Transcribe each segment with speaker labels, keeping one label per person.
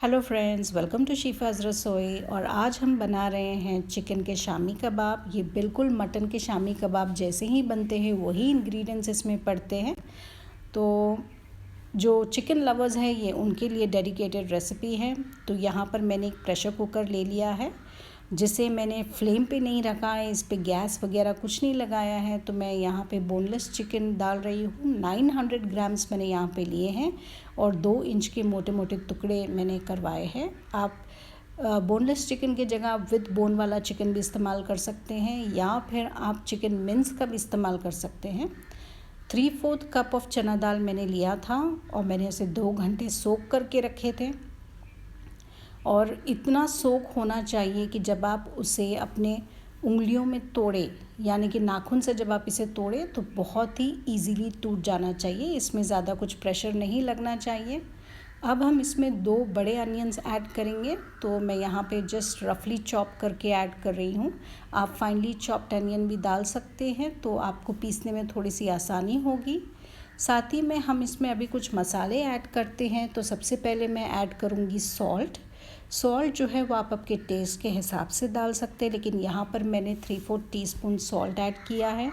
Speaker 1: Hello friends, welcome to शीफ़ाज़ रसोई। और आज हम बना रहे हैं चिकन के शामी कबाब। ये बिल्कुल मटन के शामी कबाब जैसे ही बनते हैं वही इंग्रेडिएंट्स इसमें पड़ते हैं। तो जो चिकन लवर्स हैं ये उनके लिए डेडिकेटेड रेसिपी है। तो यहाँ पर मैंने एक प्रेशर कुकर ले लिया है जिसे मैंने फ्लेम पे नहीं रखा है, इस पे गैस वगैरह कुछ नहीं लगाया है। तो मैं यहाँ पे बोनलेस चिकन डाल रही हूँ। 900 ग्राम्स मैंने यहाँ पे लिए हैं और 2 इंच के मोटे मोटे टुकड़े मैंने करवाए हैं। आप बोनलेस चिकन की जगह आप विद बोन वाला चिकन भी इस्तेमाल कर सकते हैं या फिर आप चिकन मिन्स का भी इस्तेमाल कर सकते हैं। 3/4 कप ऑफ चना दाल मैंने लिया था और मैंने उसे 2 घंटे सोक करके रखे थे। और इतना सोक होना चाहिए कि जब आप उसे अपने उंगलियों में तोड़े, यानी कि नाखून से जब आप इसे तोड़े तो बहुत ही इजीली टूट जाना चाहिए। इसमें ज़्यादा कुछ प्रेशर नहीं लगना चाहिए। अब हम इसमें 2 बड़े अनियंस ऐड करेंगे। तो मैं यहाँ पे जस्ट रफली चॉप करके ऐड कर रही हूँ। आप फाइनली चॉप्ड अनियन भी डाल सकते हैं तो आपको पीसने में थोड़ी सी आसानी होगी। साथ ही में हम इसमें अभी कुछ मसाले ऐड करते हैं। तो सबसे पहले मैं ऐड करूँगी सॉल्ट जो है वो आप आपके टेस्ट के हिसाब से डाल सकते हैं, लेकिन यहाँ पर मैंने 3/4 टीस्पून सॉल्ट ऐड किया है।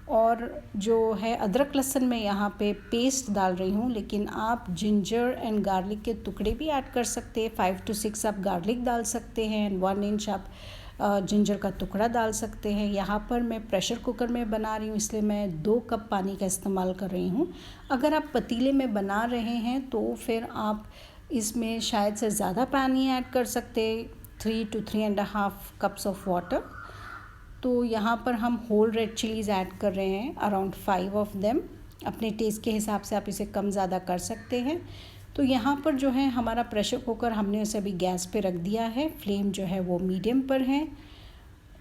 Speaker 1: और जो है अदरक लहसुन मैं यहाँ पे पेस्ट डाल रही हूँ, लेकिन आप जिंजर एंड गार्लिक के टुकड़े भी ऐड कर सकते हैं। 5 to 6 आप गार्लिक डाल सकते हैं एंड 1 इंच आप जिंजर का टुकड़ा डाल सकते हैं। यहाँ पर मैं प्रेशर कुकर में बना रही हूँ इसलिए मैं 2 कप पानी का इस्तेमाल कर रही हूँ। अगर आप पतीले में बना रहे हैं तो फिर आप इसमें शायद से ज़्यादा पानी ऐड कर सकते, 3 to 3.5 कप्स ऑफ वाटर। तो यहाँ पर हम होल रेड चिलीज़ ऐड कर रहे हैं, अराउंड 5 ऑफ देम। अपने टेस्ट के हिसाब से आप इसे कम ज़्यादा कर सकते हैं। तो यहाँ पर जो है हमारा प्रेशर कुकर हमने उसे अभी गैस पे रख दिया है। फ्लेम जो है वो मीडियम पर है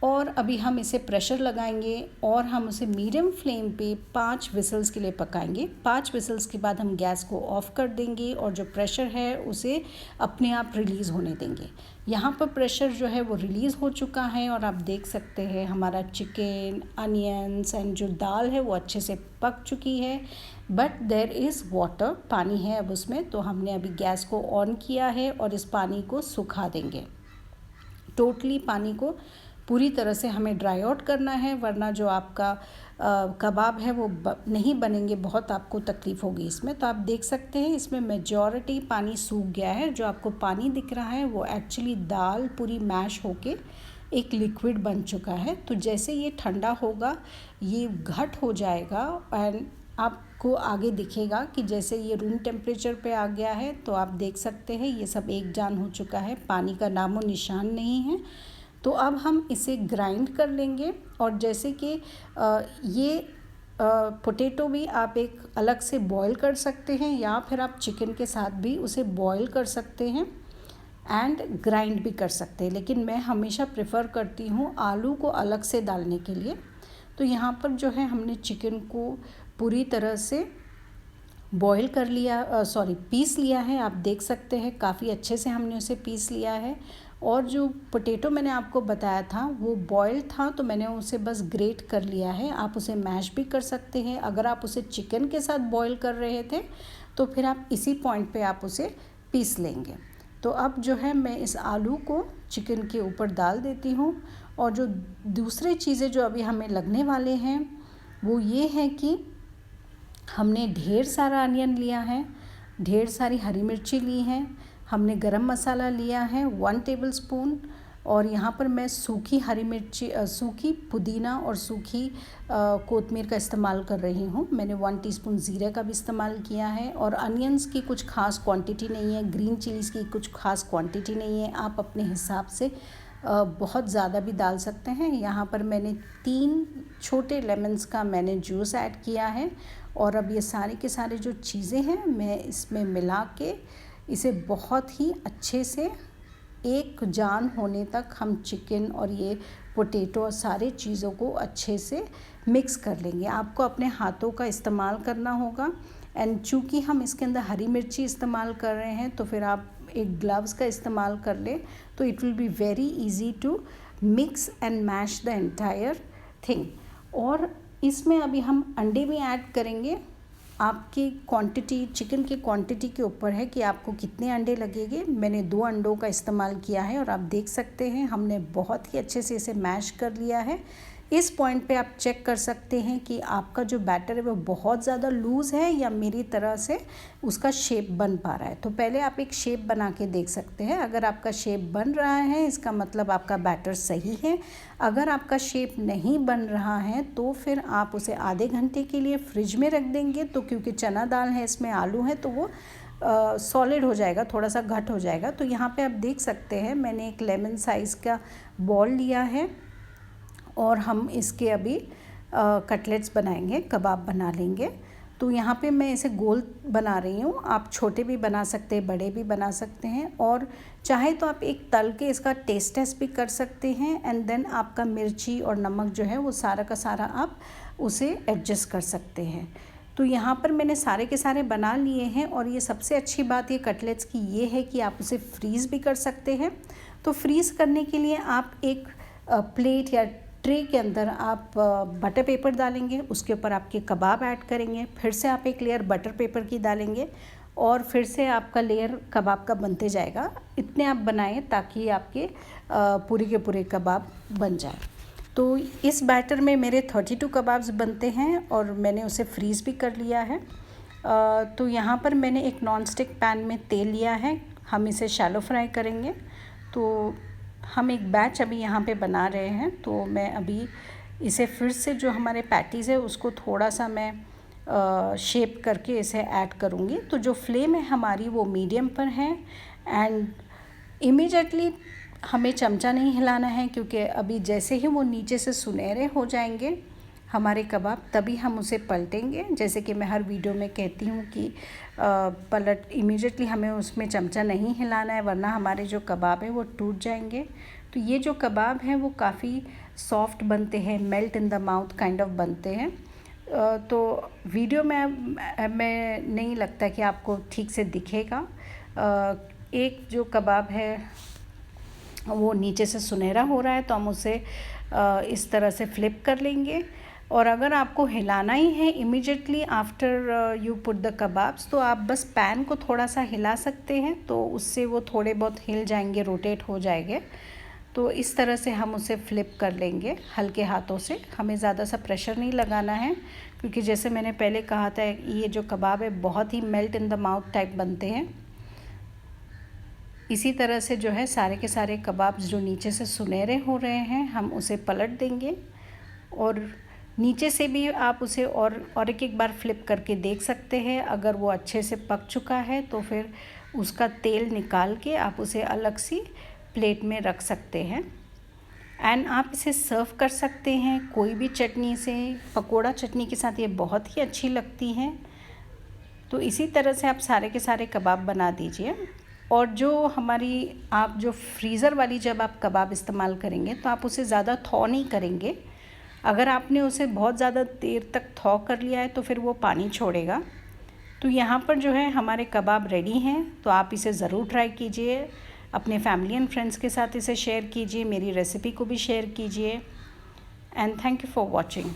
Speaker 1: और अभी हम इसे प्रेशर लगाएंगे और हम उसे मीडियम फ्लेम पे 5 विसल्स के लिए पकाएंगे। 5 विसल्स के बाद हम गैस को ऑफ कर देंगे और जो प्रेशर है उसे अपने आप रिलीज़ होने देंगे। यहाँ पर प्रेशर जो है वो रिलीज़ हो चुका है और आप देख सकते हैं हमारा चिकन, अनियंस एंड जो दाल है वो अच्छे से पक चुकी है। बट देयर इज़ वाटर, पानी है अब उसमें। तो हमने अभी गैस को ऑन किया है और इस पानी को सुखा देंगे। टोटली पानी को पूरी तरह से हमें ड्राई आउट करना है, वरना जो आपका कबाब है वो नहीं बनेंगे, बहुत आपको तकलीफ़ होगी इसमें। तो आप देख सकते हैं इसमें मेजॉरिटी पानी सूख गया है। जो आपको पानी दिख रहा है वो एक्चुअली दाल पूरी मैश होके एक लिक्विड बन चुका है। तो जैसे ये ठंडा होगा ये घट हो जाएगा एंड आपको आगे दिखेगा कि जैसे ये रूम टेम्परेचर पे आ गया है। तो आप देख सकते हैं ये सब एक जान हो चुका है, पानी का नामो निशान नहीं है। तो अब हम इसे ग्राइंड कर लेंगे। और जैसे कि ये पोटैटो भी आप एक अलग से बॉईल कर सकते हैं या फिर आप चिकन के साथ भी उसे बॉईल कर सकते हैं एंड ग्राइंड भी कर सकते हैं, लेकिन मैं हमेशा प्रेफर करती हूँ आलू को अलग से डालने के लिए। तो यहाँ पर जो है हमने चिकन को पूरी तरह से बॉईल कर लिया, पीस लिया है। आप देख सकते हैं काफ़ी अच्छे से हमने उसे पीस लिया है। और जो पोटैटो मैंने आपको बताया था वो बॉयल था तो मैंने उसे बस ग्रेट कर लिया है। आप उसे मैश भी कर सकते हैं। अगर आप उसे चिकन के साथ बॉईल कर रहे थे तो फिर आप इसी पॉइंट पे आप उसे पीस लेंगे। तो अब जो है मैं इस आलू को चिकन के ऊपर डाल देती हूँ। और जो दूसरे चीज़ें जो अभी हमें लगने वाले हैं वो ये है कि हमने ढेर सारा अनियन लिया है, ढेर सारी हरी मिर्ची ली हैं, हमने गरम मसाला लिया है 1 टेबलस्पून। और यहाँ पर मैं सूखी हरी मिर्ची, सूखी पुदीना और सूखी कोतमीर का इस्तेमाल कर रही हूँ। मैंने 1 टीस्पून ज़ीरे का भी इस्तेमाल किया है। और अनियंस की कुछ खास क्वांटिटी नहीं है, ग्रीन चिलीज़ की कुछ खास क्वांटिटी नहीं है। आप अपने हिसाब से बहुत ज़्यादा भी डाल सकते हैं। यहाँ पर मैंने 3 छोटे लेमन्स का मैंने जूस ऐड किया है। और अब ये सारे के सारे जो चीज़ें हैं मैं इसमें मिला के इसे बहुत ही अच्छे से एक जान होने तक हम चिकन और ये पोटैटो और सारे चीज़ों को अच्छे से मिक्स कर लेंगे। आपको अपने हाथों का इस्तेमाल करना होगा एंड चूँकि हम इसके अंदर हरी मिर्ची इस्तेमाल कर रहे हैं तो फिर आप एक ग्लव्स का इस्तेमाल कर लें तो it will be very easy to mix and mash the entire thing. और इसमें अभी हम अंडे भी ऐड करेंगे आपकी क्वांटिटी, चिकन की क्वांटिटी के ऊपर है कि आपको कितने अंडे लगेंगे। मैंने 2 अंडों का इस्तेमाल किया है और आप देख सकते हैं हमने बहुत ही अच्छे से इसे मैश कर लिया है। इस पॉइंट पे आप चेक कर सकते हैं कि आपका जो बैटर है वो बहुत ज़्यादा लूज़ है या मेरी तरह से उसका शेप बन पा रहा है। तो पहले आप एक शेप बना के देख सकते हैं। अगर आपका शेप बन रहा है इसका मतलब आपका बैटर सही है। अगर आपका शेप नहीं बन रहा है तो फिर आप उसे आधे घंटे के लिए फ्रिज में रख देंगे। तो क्योंकि चना दाल है, इसमें आलू है, तो वो सॉलिड हो जाएगा, थोड़ा सा घट हो जाएगा। तो यहाँ पे आप देख सकते हैं मैंने एक लेमन साइज़ का बॉल लिया है और हम इसके अभी कटलेट्स बनाएंगे, कबाब बना लेंगे। तो यहाँ पे मैं इसे गोल बना रही हूँ। आप छोटे भी बना सकते हैं, बड़े भी बना सकते हैं, और चाहे तो आप एक तल के इसका टेस्ट भी कर सकते हैं। एंड देन आपका मिर्ची और नमक जो है वो सारा का सारा आप उसे एडजस्ट कर सकते हैं। तो यहाँ पर मैंने सारे के सारे बना लिए हैं। और ये सबसे अच्छी बात ये कटलेट्स की ये है कि आप उसे फ्रीज़ भी कर सकते हैं। तो फ्रीज़ करने के लिए आप एक प्लेट या ट्रे के अंदर आप बटर पेपर डालेंगे, उसके ऊपर आपके कबाब ऐड करेंगे, फिर से आप एक लेयर बटर पेपर की डालेंगे और फिर से आपका लेयर कबाब का बनते जाएगा। इतने आप बनाएं ताकि आपके पूरे के पूरे कबाब बन जाए। तो इस बैटर में मेरे 32 कबाब्स बनते हैं और मैंने उसे फ्रीज़ भी कर लिया है। तो यहाँ पर मैंने एक नॉन स्टिक पैन में तेल लिया है, हम इसे शैलो फ्राई करेंगे। तो हम एक बैच अभी यहाँ पे बना रहे हैं। तो मैं अभी इसे फिर से जो हमारे पैटीज़ है उसको थोड़ा सा मैं शेप करके इसे ऐड करूँगी। तो जो फ्लेम है हमारी वो मीडियम पर है एंड इमीडिएटली हमें चमचा नहीं हिलाना है, क्योंकि अभी जैसे ही वो नीचे से सुनहरे हो जाएंगे हमारे कबाब तभी हम उसे पलटेंगे। जैसे कि मैं हर वीडियो में कहती हूँ कि पलट इमीडिएटली हमें उसमें चमचा नहीं हिलाना है, वरना हमारे जो कबाब है वो टूट जाएंगे। तो ये जो कबाब हैं वो काफ़ी सॉफ्ट बनते हैं, melt in the mouth kind of बनते हैं। तो वीडियो में मैं नहीं लगता कि आपको ठीक से दिखेगा। एक जो कबाब है वो नीचे से सुनहरा हो रहा है तो हम उसे इस तरह से फ्लिप कर लेंगे। और अगर आपको हिलाना ही है immediately after you put the kebabs, तो आप बस पैन को थोड़ा सा हिला सकते हैं, तो उससे वो थोड़े बहुत हिल जाएंगे, रोटेट हो जाएंगे। तो इस तरह से हम उसे फ्लिप कर लेंगे हल्के हाथों से। हमें ज़्यादा सा प्रेशर नहीं लगाना है, क्योंकि जैसे मैंने पहले कहा था ये जो कबाब है बहुत ही melt in the mouth type बनते हैं। इसी तरह से जो है सारे के सारे कबाब्स जो नीचे से सुनहरे हो रहे हैं हम उसे पलट देंगे और नीचे से भी आप उसे और एक बार फ्लिप करके देख सकते हैं। अगर वो अच्छे से पक चुका है तो फिर उसका तेल निकाल के आप उसे अलग सी प्लेट में रख सकते हैं एंड आप इसे सर्व कर सकते हैं कोई भी चटनी से। पकोड़ा चटनी के साथ ये बहुत ही अच्छी लगती हैं। तो इसी तरह से आप सारे के सारे कबाब बना दीजिए। और जो हमारी आप जो फ्रीज़र वाली जब आप कबाब इस्तेमाल करेंगे तो आप उसे ज़्यादा थॉ नहीं करेंगे। अगर आपने उसे बहुत ज़्यादा देर तक थॉ कर लिया है तो फिर वो पानी छोड़ेगा। तो यहाँ पर जो है हमारे कबाब रेडी हैं। तो आप इसे ज़रूर ट्राई कीजिए, अपने फैमिली एंड फ्रेंड्स के साथ इसे शेयर कीजिए, मेरी रेसिपी को भी शेयर कीजिए and thank you for watching.